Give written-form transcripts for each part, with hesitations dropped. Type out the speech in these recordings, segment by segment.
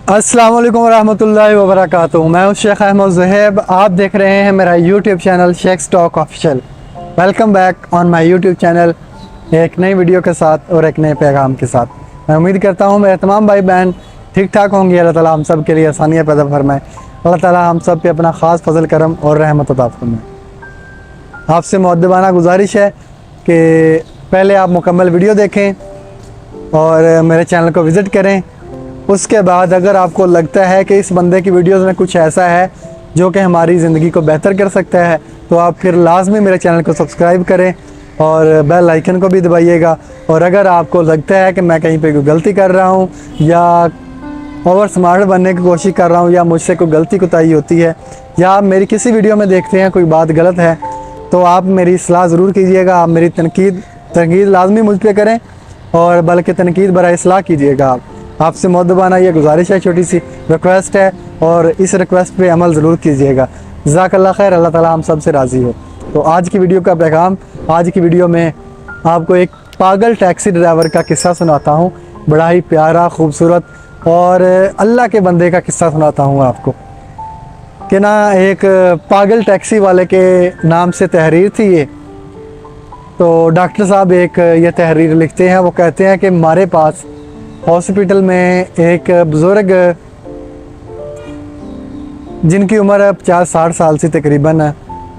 अस्सलाम वालेकुम रहमतुल्लाहि व बरकातुहू। मैं हूं शेख अहमद ज़ुहैब। आप देख रहे हैं मेरा YouTube channel Sheikh talk official. Welcome back on my YouTube channel, एक नई वीडियो के साथ और एक नए पैगाम के साथ। मैं उम्मीद करता हूं मेरे तमाम भाई बहन ठीक ठाक होंगे। अल्लाह ताला हम सब के लिए आसानियाँ पैदा फरमाए। अल्लाह ताला हम सब पे अपना ख़ास फजल करम और रहमत अता फरमाए। आपसे मुअद्दबाना गुजारिश है कि पहले आप मुकम्मल वीडियो देखें और मेरे चैनल को विज़िट करें। उसके बाद अगर आपको लगता है कि इस बंदे की वीडियोस में कुछ ऐसा है जो कि हमारी ज़िंदगी को बेहतर कर सकता है, तो आप फिर लाजमी मेरे चैनल को सब्सक्राइब करें और बेल आइकन को भी दबाइएगा। और अगर आपको लगता है कि मैं कहीं पे कोई गलती कर रहा हूँ या ओवर स्मार्ट बनने की कोशिश कर रहा हूँ या मुझसे कोई गलती कोताही होती है या आप मेरी किसी वीडियो में देखते हैं कोई बात गलत है, तो आप मेरी सलाह ज़रूर कीजिएगा। आप मेरी तनकीद लाजमी मुझ पर करें और बल्कि तनकीद बराए इस्लाह कीजिएगा। आपसे मुअद्दबाना ये गुजारिश है, छोटी सी रिक्वेस्ट है और इस रिक्वेस्ट पे अमल ज़रूर कीजिएगा। जज़ाकल्लाह खैर। अल्लाह ताला हम सब से राज़ी हो। तो आज की वीडियो का पैगाम, आज की वीडियो में आपको एक पागल टैक्सी ड्राइवर का किस्सा सुनाता हूँ। बड़ा ही प्यारा, खूबसूरत और अल्लाह के बंदे का किस्सा सुनाता हूँ आपको कि ना एक पागल टैक्सी वाले के नाम से तहरीर थी ये। तो डॉक्टर साहब एक ये तहरीर लिखते हैं। वो कहते हैं कि हमारे पास हॉस्पिटल में एक बुज़ुर्ग जिनकी उम्र 50-60 साल से तकरीबन है,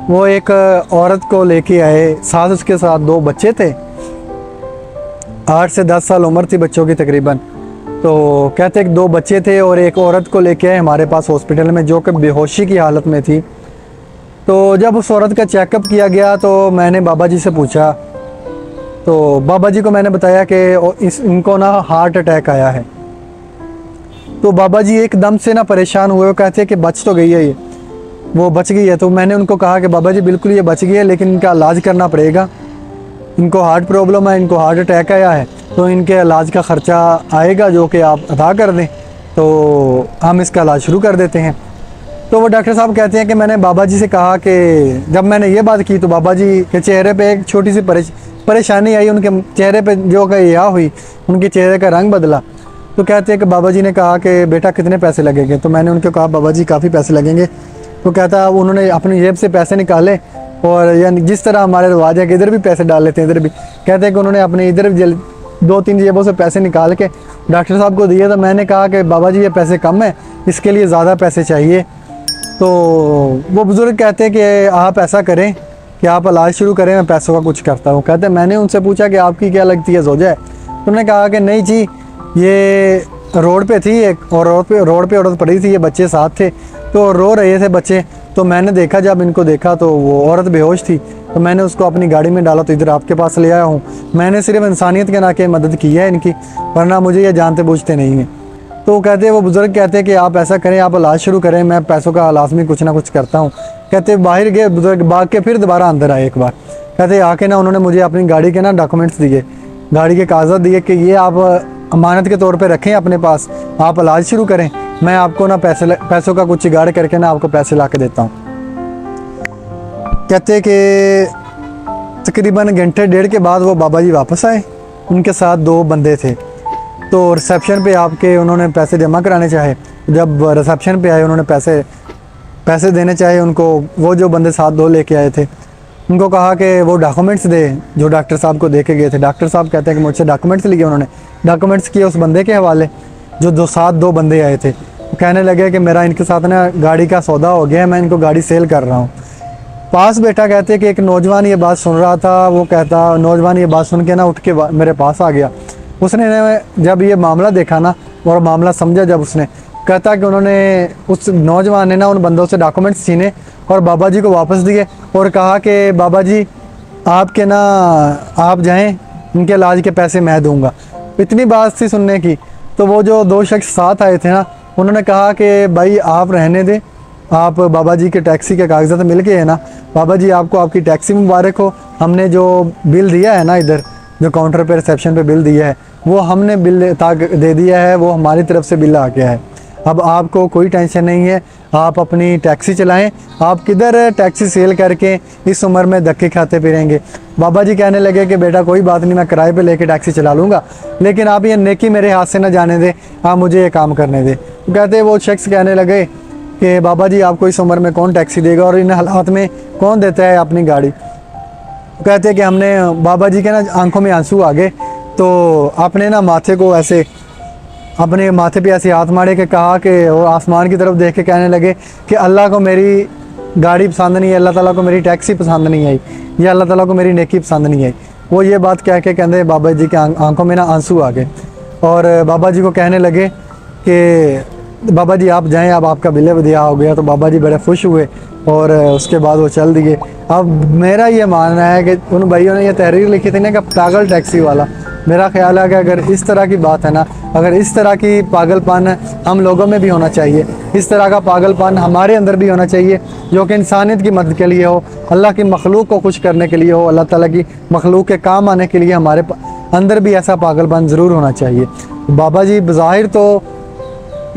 वो एक औरत को लेके आए। साथ उसके साथ 2 बच्चे थे। 8 से 10 साल उम्र थी बच्चों की तकरीबन। तो कहते हैं कि 2 बच्चे थे और एक औरत को लेके आए हमारे पास हॉस्पिटल में, जो कि बेहोशी की हालत में थी। तो जब उस औरत का चेकअप किया गया तो मैंने बाबा जी से पूछा, तो बाबा जी को मैंने बताया कि इनको ना हार्ट अटैक आया है। तो बाबा जी एकदम से ना परेशान हुए। वो कहते हैं कि बच तो गई है ये, वो बच गई है। तो मैंने उनको कहा कि बाबा जी बिल्कुल ये बच गई है, लेकिन इनका इलाज करना पड़ेगा। इनको हार्ट प्रॉब्लम है, इनको हार्ट अटैक आया है, तो इनके इलाज का ख़र्चा आएगा जो कि आप अदा कर दें, तो हम इसका इलाज शुरू कर देते हैं। तो वो डॉक्टर साहब कहते हैं कि मैंने बाबा जी से कहा कि जब मैंने ये बात की तो बाबा जी के चेहरे पे एक छोटी सी परेशानी आई। उनके चेहरे पे जो कि या हुई, उनके चेहरे का रंग बदला। तो कहते हैं कि बाबा जी ने कहा कि बेटा कितने पैसे लगेंगे। तो मैंने उनको कहा बाबा जी काफ़ी पैसे लगेंगे। तो कहता उन्होंने अपनी जेब से पैसे निकाले और यानी जिस तरह हमारे रिवाज है कि इधर भी पैसे डाल लेते हैं, इधर भी कहते हैं कि उन्होंने अपने इधर 2-3 जेबों से पैसे निकाल के डॉक्टर साहब को दिए। तो मैंने कहा कि बाबा जी ये पैसे कम है, इसके लिए ज़्यादा पैसे चाहिए। तो वो बुज़ुर्ग कहते हैं कि आप ऐसा करें कि आप इलाज शुरू करें, मैं पैसों का कुछ करता हूँ। कहते हैं मैंने उनसे पूछा कि आपकी क्या लगती है ज़ोजा है। तो उन्होंने कहा कि नहीं जी, ये रोड पे थी एक और रोड पे औरत पड़ी थी, ये बच्चे साथ थे तो रो रहे थे बच्चे। तो मैंने देखा, जब इनको देखा तो वो औरत बेहोश थी, तो मैंने उसको अपनी गाड़ी में डाला तो इधर आपके पास ले आया हूँ। मैंने सिर्फ इंसानियत के नाते मदद की है इनकी, वरना मुझे ये जानते बूझते नहीं हैं। तो कहते हैं वो बुज़ुर्ग कहते हैं कि आप ऐसा करें, आप इलाज शुरू करें, मैं पैसों का लाजमी कुछ ना कुछ करता हूँ। कहते बाहर गए बुज़ुर्ग, भाग के फिर दोबारा अंदर आए एक बार। कहते आके ना उन्होंने मुझे अपनी गाड़ी के ना डॉक्यूमेंट्स दिए, गाड़ी के कागजात दिए कि ये आप अमानत के तौर पे रखें अपने पास, आप इलाज शुरू करें, मैं आपको ना पैसों का कुछ जुगाड़ करके ना आपको पैसे ला के देता हूँ। कहते कि तकरीबन घंटे 1.5 के बाद वो बाबा जी वापस आए। उनके साथ 2 बंदे थे। तो रिसेप्शन पे आपके उन्होंने पैसे जमा कराने चाहे। जब रिसेप्शन पे आए उन्होंने पैसे देने चाहे उनको। वो जो बंदे साथ 2 लेके आए थे, उनको कहा कि वो डॉक्यूमेंट्स दे जो डॉक्टर साहब को दे के गए थे। डॉक्टर साहब कहते हैं कि मुझसे डॉक्यूमेंट्स लिए। उन्होंने डॉक्यूमेंट्स किए उस बंदे के हवाले जो साथ 2 बंदे आए थे। वो कहने लगे कि मेरा इनके साथ ना गाड़ी का सौदा हो गया है, मैं इनको गाड़ी सेल कर रहा हूँ। पास बेटा कहते हैं कि एक नौजवान ये बात सुन रहा था। वो कहता नौजवान ये बात सुन के ना उठ के मेरे पास आ गया। उसने जब ये मामला देखा ना और मामला समझा, जब उसने कहता कि उन्होंने उस नौजवान ने ना उन बंदों से डॉक्यूमेंट्स छीने और बाबा जी को वापस दिए और कहा कि बाबा जी आपके ना आप जाएं, इनके इलाज के पैसे मैं दूंगा। इतनी बात थी सुनने की। तो वो जो 2 शख्स साथ आए थे ना, उन्होंने कहा कि भाई आप रहने दें, आप बाबा जी के टैक्सी के कागजात मिल गए हैं ना, बाबा जी आपको आपकी टैक्सी मुबारक हो। हमने जो बिल दिया है ना, इधर जो काउंटर पे रिसेप्शन पे बिल दिया है, वो हमने बिल दे दिया है, वो हमारी तरफ से बिल आ गया है। अब आपको कोई टेंशन नहीं है, आप अपनी टैक्सी चलाएं। आप किधर टैक्सी सेल करके इस उम्र में धक्के खाते फिरेंगे। बाबा जी कहने लगे कि बेटा कोई बात नहीं, मैं किराए पे लेके टैक्सी चला लूँगा, लेकिन आप ये नेकी मेरे हाथ से ना जाने दें, आप मुझे ये काम करने दें। कहते वो शख्स कहने लगे कि बाबा जी आपको इस उम्र में कौन टैक्सी देगा और इन हालात में कौन देता है अपनी गाड़ी। कहते कि हमने बाबा जी के ना आंखों में आंसू आ गए, तो अपने ना माथे को ऐसे अपने माथे पे ऐसे हाथ मारे के कहा कि वो आसमान की तरफ देख के कहने लगे कि अल्लाह को मेरी गाड़ी पसंद नहीं है, अल्लाह ताला को मेरी टैक्सी पसंद नहीं आई, या अल्लाह ताला को मेरी नेकी पसंद नहीं आई। वो ये बात कह के कहते बाबा जी के आंखों में ना आंसू आ गए और बाबा जी को कहने लगे कि बाबा जी आप जाएं, अब आपका बिल वदिया हो गया। तो बाबा जी बड़े खुश हुए और उसके बाद वो चल दिए। अब मेरा ये मानना है कि उन भाइयों ने ये तहरीर लिखी थी ना कि पागल टैक्सी वाला, मेरा ख्याल है कि अगर इस तरह की बात है ना, अगर इस तरह की पागलपन हम लोगों में भी होना चाहिए, इस तरह का पागलपन हमारे अंदर भी होना चाहिए जो कि इंसानियत की मदद के लिए हो, अल्लाह की मखलूक को खुश करने के लिए हो, अल्लाह ताला की मखलूक के काम आने के लिए हमारे अंदर भी ऐसा पागलपन ज़रूर होना चाहिए। बाबा जी बज़ाहिर तो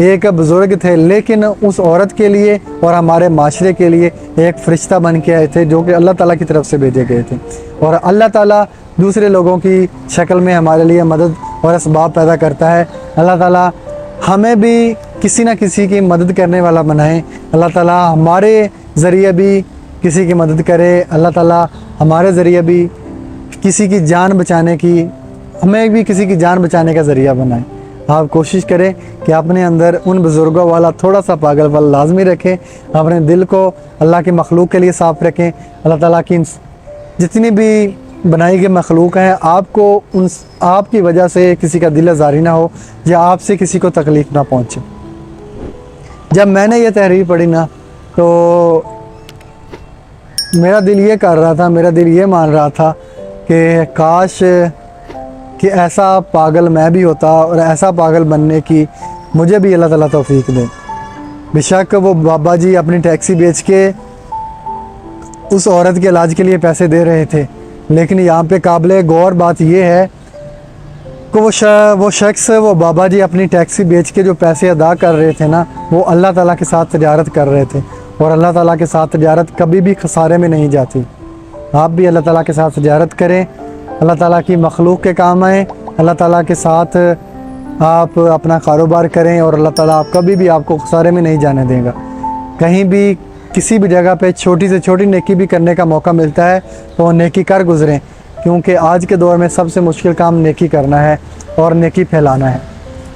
एक बुज़ुर्ग थे, लेकिन उस औरत के लिए और हमारे माशरे के लिए एक फ़रिश्ता बन के आए थे जो कि अल्लाह ताला की तरफ से भेजे गए थे। और अल्लाह ताला दूसरे लोगों की शक्ल में हमारे लिए मदद और असबाब पैदा करता है। अल्लाह ताला हमें भी किसी न किसी की मदद करने वाला बनाए। अल्लाह ताला हमारे ज़रिए भी किसी की मदद करे। अल्लाह ताला हमारे ज़रिए भी किसी की जान बचाने की, हमें भी किसी की जान बचाने का ज़रिया बनाए। आप कोशिश करें कि अपने अंदर उन बुज़ुर्गों वाला थोड़ा सा पागलपन लाजमी रखें, अपने दिल को अल्लाह की मखलूक के लिए साफ़ रखें। अल्लाह ताला की जितनी भी बनाई गई मखलूक हैं, आपको उन आपकी वजह से किसी का दिल आज़ारी ना हो या आपसे किसी को तकलीफ़ ना पहुँचे। जब मैंने ये तहरीर पढ़ी ना, तो मेरा दिल ये कर रहा था, मेरा दिल ये मान रहा था कि काश कि ऐसा पागल मैं भी होता और ऐसा पागल बनने की मुझे भी अल्लाह ताला तौफीक दे। बेशक वो बाबा जी अपनी टैक्सी बेच के उस औरत के इलाज के लिए पैसे दे रहे थे, लेकिन यहाँ पे काबिल गौर बात यह है कि वो शख्स वो बाबा जी अपनी टैक्सी बेच के जो पैसे अदा कर रहे थे ना, वो अल्लाह ताला के साथ तजारत कर रहे थे। और अल्लाह ताला के साथ तजारत कभी भी खसारे में नहीं जाती। आप भी अल्लाह ताला के साथ तजारत करें, अल्लाह ताला की मखलूक के काम आएँ, अल्लाह ताला के साथ आप अपना कारोबार करें और अल्लाह ताला आप कभी भी आपको खसारे में नहीं जाने देगा। कहीं भी किसी भी जगह पे छोटी से छोटी नेकी भी करने का मौका मिलता है तो वो नेकी कर गुज़रें, क्योंकि आज के दौर में सबसे मुश्किल काम नेकी करना है और नेकी फैलाना है।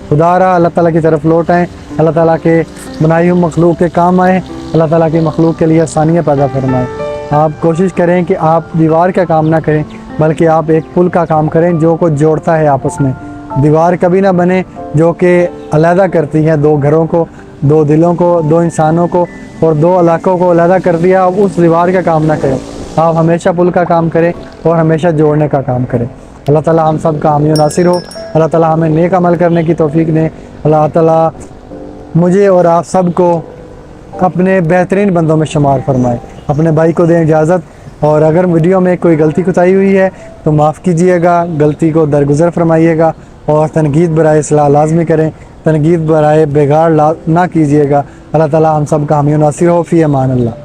खुदारा अल्लाह ताला की तरफ लौट आएँ, अल्लाह ताला के बनाई हुई मखलूक के काम आएँ, अल्लाह ताला की मखलूक के लिए आसानियाँ पैदा फरमाएँ। आप कोशिश करें कि आप दीवार का काम ना करें, बल्कि आप एक पुल का काम करें जो को जोड़ता है आपस में। दीवार कभी ना बने जो कि अलहदा करती है दो घरों को, दो दिलों को, दो इंसानों को और दो इलाकों को अलहदा कर दिया। आप उस दीवार का काम ना करें, आप हमेशा पुल का काम करें और हमेशा जोड़ने का काम करें। अल्लाह ताला हम सब का हामी नासिर हो। अल्लाह ताला हमें नेक अमल करने की तौफीक दें। अल्लाह ताला मुझे और आप सब को अपने बेहतरीन बंदों में शुमार फरमाए। अपने भाई को दें इजाज़त, और अगर वीडियो में कोई गलती कुताई हुई है तो माफ़ कीजिएगा, गलती को दरगुजर फरमाइएगा और तनकीद बराए इस्लाह लाजमी करें, तनकीद बराए बेगार ना कीजिएगा। अल्लाह ताला हम सब का हामी नासिर हो। फ़ी अमान अल्लाह।